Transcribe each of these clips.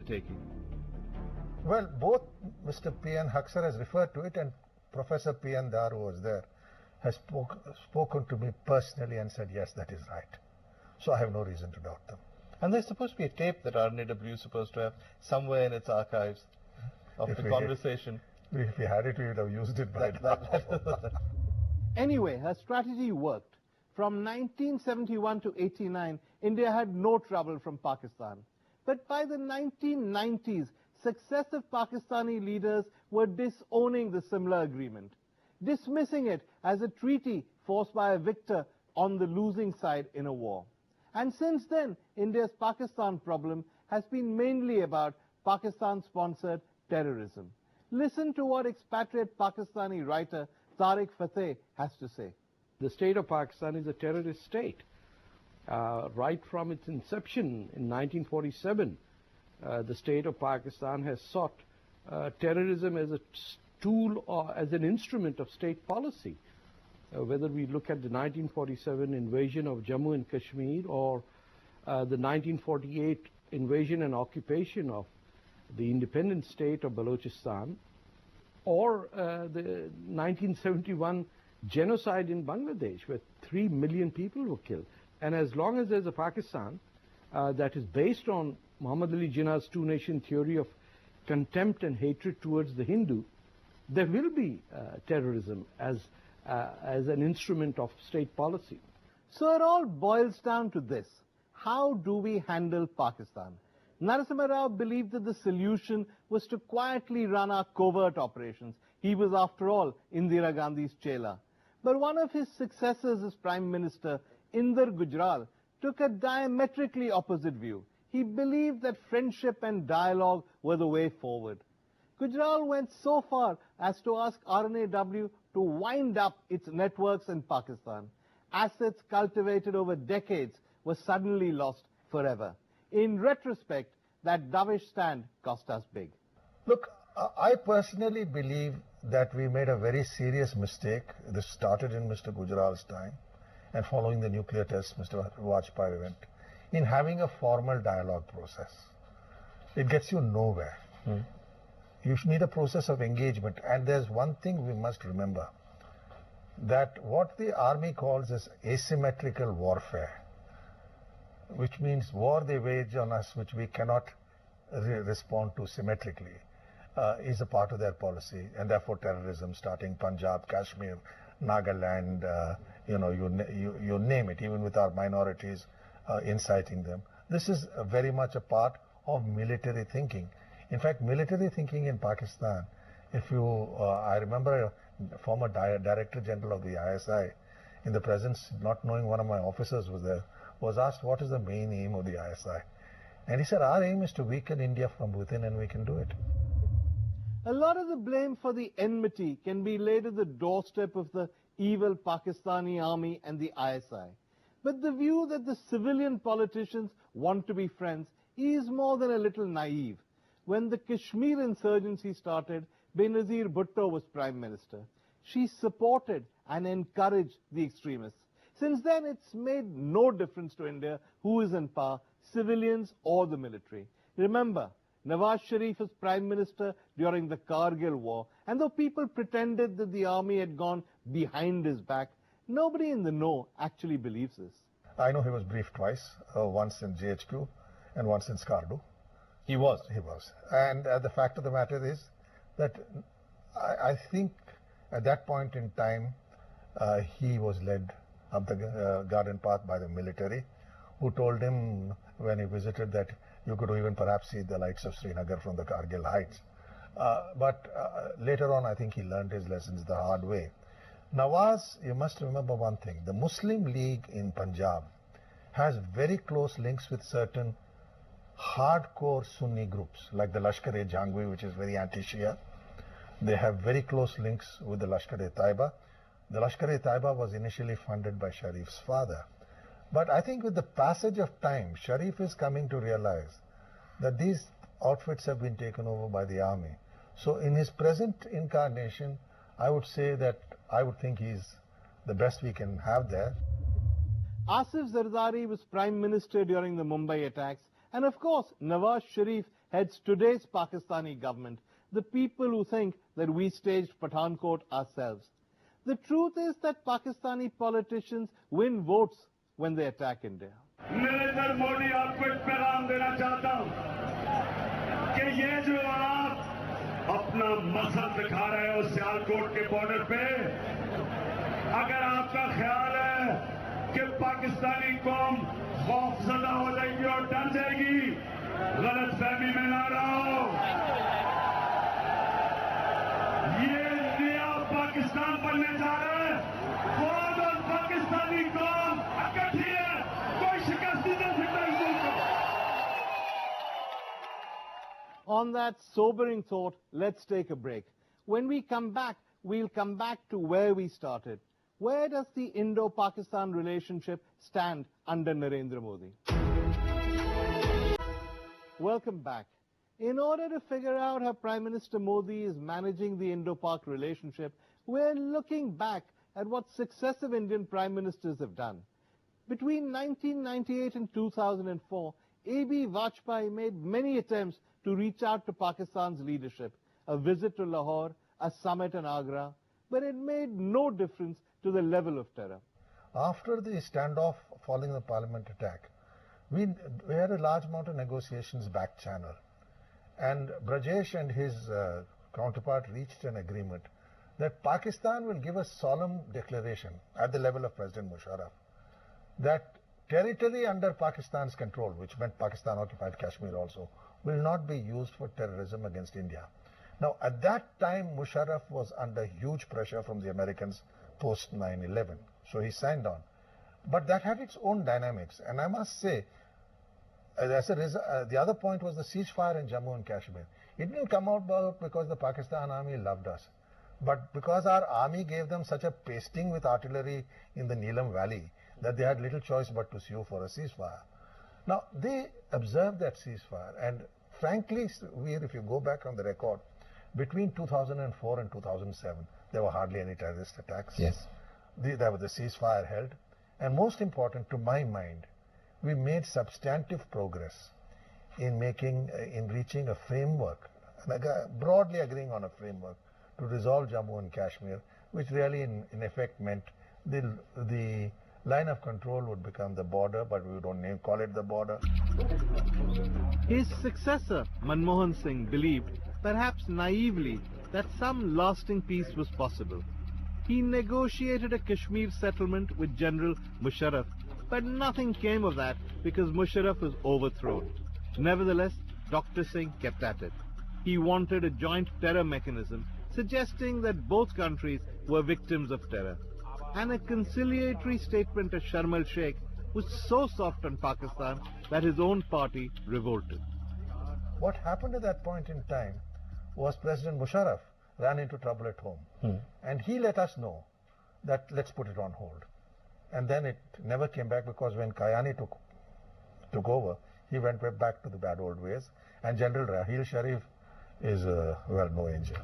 taking? Well, both Mr. P.N. Haksar has referred to it, and Professor P.N. Dar, who was there, has spoken to me personally and said, yes, that is right. So I have no reason to doubt them. And there's supposed to be a tape that RNAW is supposed to have somewhere in its archives of the conversation. If we had it, we would have used it by now. Anyway, her strategy worked. From 1971 to 89, India had no trouble from Pakistan. But by the 1990s, successive Pakistani leaders were disowning the Simla agreement, dismissing it as a treaty forced by a victor on the losing side in a war. And since then, India's Pakistan problem has been mainly about Pakistan-sponsored terrorism. Listen to what expatriate Pakistani writer Tariq Fateh has to say. The state of Pakistan is a terrorist state. Right from its inception in 1947, the state of Pakistan has sought terrorism as a tool or as an instrument of state policy. Whether we look at the 1947 invasion of Jammu and Kashmir or the 1948 invasion and occupation of the independent state of Balochistan, or the 1971 genocide in Bangladesh, where 3 million people were killed. And as long as there's a Pakistan that is based on Muhammad Ali Jinnah's two-nation theory of contempt and hatred towards the Hindu, there will be terrorism as an instrument of state policy. So it all boils down to this: how do we handle Pakistan? Narasimha Rao believed that the solution was to quietly run our covert operations. He was, after all, Indira Gandhi's chela. But one of his successors as Prime Minister, Inder Gujral, took a diametrically opposite view. He believed that friendship and dialogue were the way forward. Gujral went so far as to ask RNAW to wind up its networks in Pakistan. Assets cultivated over decades were suddenly lost forever. In retrospect, that dovish stand cost us big. Look, I personally believe that we made a very serious mistake. This started in Mr. Gujral's time, and following the nuclear test Mr. Vajpayee went, in having a formal dialogue process. It gets you nowhere. You need a process of engagement. And there's one thing we must remember, that what the army calls is asymmetrical warfare, which means war they wage on us which we cannot respond to symmetrically, is a part of their policy. And therefore terrorism, starting Punjab, Kashmir, Nagaland, you name it, even with our minorities, inciting them. This is very much a part of military thinking. In fact, military thinking in Pakistan, I remember a former Director General of the ISI, in the presence, not knowing one of my officers was there, was asked what is the main aim of the ISI. And he said, our aim is to weaken India from within, and we can do it. A lot of the blame for the enmity can be laid at the doorstep of the evil Pakistani army and the ISI. But the view that the civilian politicians want to be friends is more than a little naive. When the Kashmir insurgency started, Benazir Bhutto was Prime Minister. She supported and encouraged the extremists. Since then, it's made no difference to India who is in power, civilians or the military. Remember, Nawaz Sharif was Prime Minister during the Kargil War, and though people pretended that the army had gone behind his back, nobody in the know actually believes this. I know he was briefed twice, once in GHQ and once in Skardu. He was. And the fact of the matter is that I think at that point in time, he was led up the garden path by the military, who told him when he visited that you could even perhaps see the lights of Srinagar from the Kargil heights. But later on, I think he learned his lessons the hard way. Nawaz, you must remember one thing. The Muslim League in Punjab has very close links with certain hardcore Sunni groups, like the Lashkar-e-Jhangvi, which is very anti-Shia. They have very close links with the Lashkar-e-Taiba. The Lashkar-e-Taiba was initially funded by Sharif's father. But I think with the passage of time, Sharif is coming to realize that these outfits have been taken over by the army. So in his present incarnation, I would say that I would think he's the best we can have there. Asif Zardari was Prime Minister during the Mumbai attacks, and of course Nawaz Sharif heads today's Pakistani government, the people who think that we staged Pathankot ourselves. The truth is that Pakistani politicians win votes when they attack India. Narendra Modi आपको एक पैगाम देना चाहता हूं कि ये जो आप अपना मसल दिखा रहे हो सियालकोट के बॉर्डर पे, अगर आपका ख्याल है कि पाकिस्तानी कौम खौफजदा हो जाएगी और डर जाएगी, गलतफहमी में ना रहो। ये नया पाकिस्तान बनने जा रहा है। फौज और पाकिस्तानी कौम इकट्ठी है, कोई शिकस्त नहीं दे सकता इस मुल्क को। On that sobering thought, let's take a break. When we come back, we'll come back to where we started. Where does the Indo-Pakistan relationship stand under Narendra Modi? Welcome back. In order to figure out how Prime Minister Modi is managing the Indo-Pak relationship, we're looking back at what successive Indian Prime Ministers have done. Between 1998 and 2004, A.B. Vajpayee made many attempts to reach out to Pakistan's leadership, a visit to Lahore, a summit in Agra, but it made no difference to the level of terror. After the standoff following the parliament attack, we had a large amount of negotiations back channel. And Brajesh and his counterpart reached an agreement that Pakistan will give a solemn declaration at the level of President Musharraf that territory under Pakistan's control, which meant Pakistan occupied Kashmir also, will not be used for terrorism against India. Now, at that time, Musharraf was under huge pressure from the Americans post 9/11, so he signed on. But that had its own dynamics, and I must say, as a result, the other point was the ceasefire in Jammu and Kashmir. It didn't come about because the Pakistan army loved us, but because our army gave them such a pasting with artillery in the Neelam Valley that they had little choice but to sue for a ceasefire. Now, they observed that ceasefire, and frankly, if you go back on the record, between 2004 and 2007, there were hardly any terrorist attacks. Yes. There was the ceasefire held, and most important to my mind, we made substantive progress in reaching a framework, broadly agreeing on a framework to resolve Jammu and Kashmir, which really in effect meant the line of control would become the border, but we don't call it the border. His successor, Manmohan Singh, believed, perhaps naively, that some lasting peace was possible. He negotiated a Kashmir settlement with General Musharraf, but nothing came of that because Musharraf was overthrown. Nevertheless, Dr. Singh kept at it. He wanted a joint terror mechanism, suggesting that both countries were victims of terror. And a conciliatory statement of Sharm el-Sheikh was so soft on Pakistan that his own party revolted. What happened at that point in time was President Musharraf ran into trouble at home. And he let us know that let's put it on hold. And then it never came back because when Kayani took over, he went back to the bad old ways. And General Rahil Sharif is, no angel.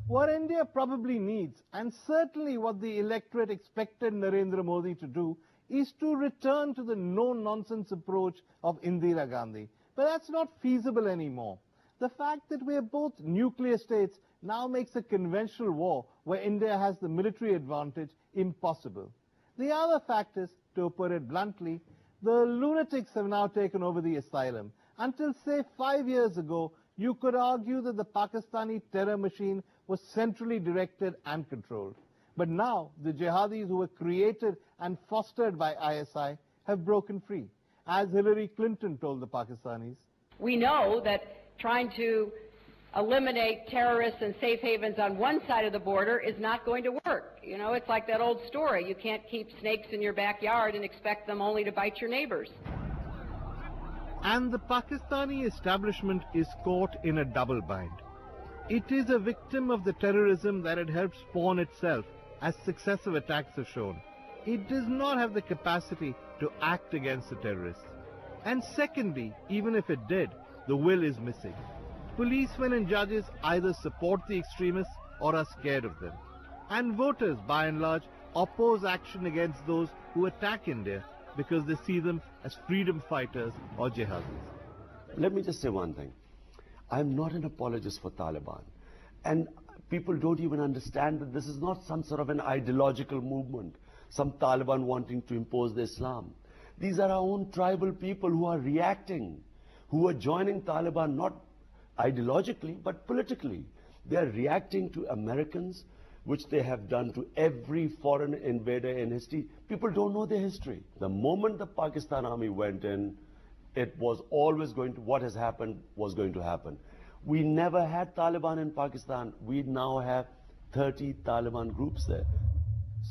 What India probably needs, and certainly what the electorate expected Narendra Modi to do, is to return to the no-nonsense approach of Indira Gandhi. But that's not feasible anymore. The fact that we are both nuclear states now makes a conventional war where India has the military advantage impossible. The other fact is, to put it bluntly, the lunatics have now taken over the asylum. Until, say, 5 years ago, you could argue that the Pakistani terror machine was centrally directed and controlled. But now, the jihadis who were created and fostered by ISI have broken free, as Hillary Clinton told the Pakistanis. We know that trying to eliminate terrorists and safe havens on one side of the border is not going to work. You know, it's like that old story. You can't keep snakes in your backyard and expect them only to bite your neighbors. And the Pakistani establishment is caught in a double bind. It is a victim of the terrorism that it helped spawn itself, as successive attacks have shown. It does not have the capacity to act against the terrorists. And secondly, even if it did, the will is missing. Policemen and judges either support the extremists or are scared of them. And voters, by and large, oppose action against those who attack India because they see them as freedom fighters or jihadis. let me just say one thing. I'm not an apologist for Taliban. And people don't even understand that this is not some sort of an ideological movement, some Taliban wanting to impose the Islam. These are our own tribal people who are reacting, who are joining Taliban not ideologically but politically. They are reacting to Americans, which they have done to every foreign invader in history. People don't know their history. The moment the Pakistan army went in, it was always going to, what has happened was going to happen. We never had Taliban in Pakistan. We now have 30 Taliban groups there.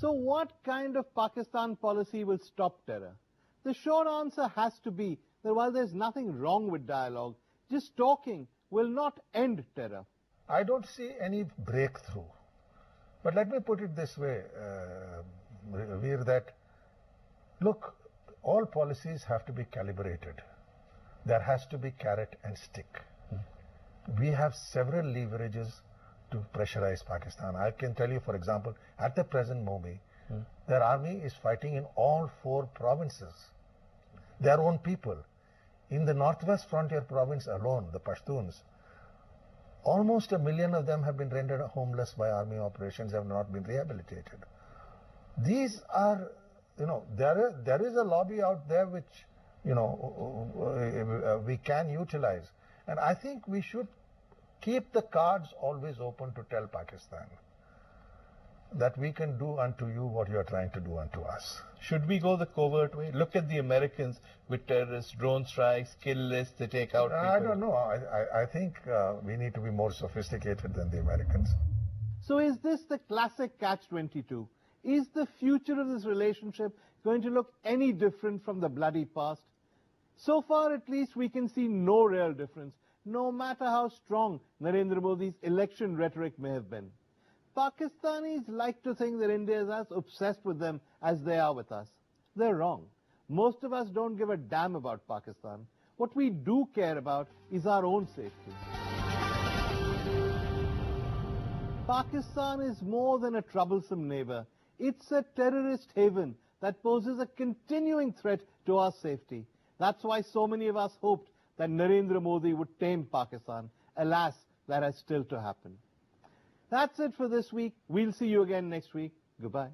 So what kind of Pakistan policy will stop terror? The short answer has to be that while there's nothing wrong with dialogue, just talking will not end terror. I don't see any breakthrough. But let me put it this way, Veer, that look, all policies have to be calibrated. There has to be carrot and stick. We have several leverages to pressurize Pakistan. I can tell you, for example, at the present moment, their army is fighting in all 4 provinces, their own people. In the northwest frontier province alone, the Pashtuns, almost 1 million of them have been rendered homeless by army operations, have not been rehabilitated. These are, there is a lobby out there which, we can utilize. And I think we should keep the cards always open to tell Pakistan that we can do unto you what you are trying to do unto us. Should we go the covert way? Look at the Americans with terrorists, drone strikes, kill lists, they take out people. I don't know. I think we need to be more sophisticated than the Americans. So is this the classic catch-22? Is the future of this relationship going to look any different from the bloody past? So far, at least, we can see no real difference, no matter how strong Narendra Modi's election rhetoric may have been. Pakistanis like to think that India is as obsessed with them as they are with us. They're wrong. Most of us don't give a damn about Pakistan. What we do care about is our own safety. Pakistan is more than a troublesome neighbor. It's a terrorist haven that poses a continuing threat to our safety. That's why so many of us hoped that Narendra Modi would tame Pakistan. Alas, that has still to happen. That's it for this week. We'll see you again next week. Goodbye.